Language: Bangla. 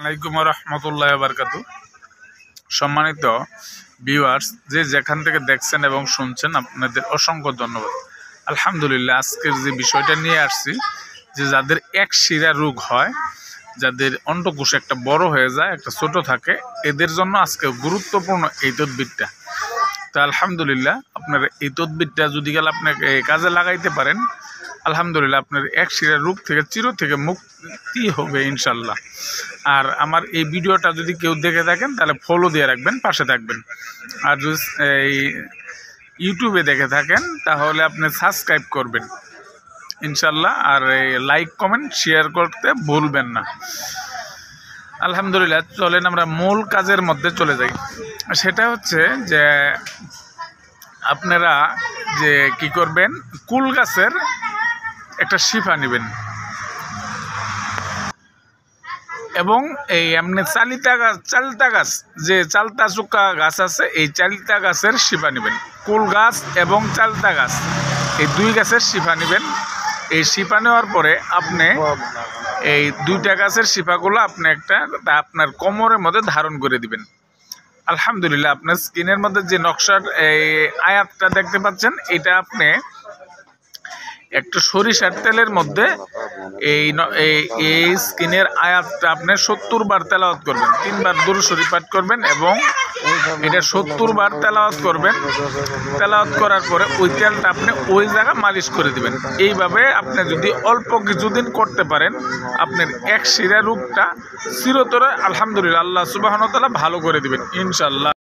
আলাইকুম রহমতুল্লাহ বারকাতু। সম্মানিত ভিউয়ার্স, যে যেখান থেকে দেখছেন এবং শুনছেন আপনাদের অসংখ্য ধন্যবাদ। আলহামদুলিল্লাহ, আজকের যে বিষয়টা নিয়ে আসছি, যে যাদের এক শিরা রোগ হয়, যাদের অন্ডকোষ একটা বড় হয়ে যায়, একটা ছোট থাকে, এদের জন্য আজকে গুরুত্বপূর্ণ এই তদবিরটা। তো আলহামদুলিল্লাহ, আপনার এই তদবিরটা যদি গেলে আপনাকে কাজে লাগাইতে পারেন, আলহামদুলিল্লাহ আপনার এক শিরা রোগ থেকে চির থেকে মুক্তি হবে ইনশাল্লাহ। আর আমার এই ভিডিওটা যদি কেউ দেখে থাকেন তাহলে ফলো দিয়ে রাখবেন, পাশে থাকবেন। আর যদি এই ইউটিউবে দেখে থাকেন তাহলে আপনি সাবস্ক্রাইব করবেন ইনশাল্লাহ। আর এই লাইক কমেন্ট শেয়ার করতে ভুলবেন না। আলহামদুলিল্লাহ, চলেন আমরা মূল কাজের মধ্যে চলে যাই। সেটা হচ্ছে যে আপনারা যে কি করবেন, কুল গাছের একটা শিফা নেবেন এবং এই এমনি চালতা গাছ, যে চালতা চুক্কা গাছ আছে, এই চালতা গাছের শিফা নেবেন। কুল গাছ এবং চালতা গাছ, এই দুই গাছের শিফা নেবেন। এই শিফা নেওয়ার পরে আপনি এই দুইটা গাছের শিফাগুলো আপনি আপনার কোমরের মধ্যে ধারণ করে দিবেন। আলহামদুলিল্লাহ, আপনার স্কিনের মধ্যে যে নকশার এই আয়াতটা দেখতে পাচ্ছেন, এটা আপনি একটু সরিষার তেলের মধ্যে এই স্কিনের আয়াতটা আপনি 70 বার তেলাওয়াত করবেন, 3 বার দুরূদ শরীফ পাঠ করবেন এবং এটা 70 বার তেলাওয়াত করবেন। তেলাওয়াত করার পরে ওই তেলটা আপনি ওই জায়গা মালিশ করে দিবেন। এইভাবে আপনি যদি অল্প কিছুদিন করতে পারেন, আপনার এক শিরা রোগটা চিরতরে আলহামদুলিল্লাহ আল্লাহ সুবহানাহু ওয়া তাআলা ভালো করে দিবেন ইনশাআল্লাহ।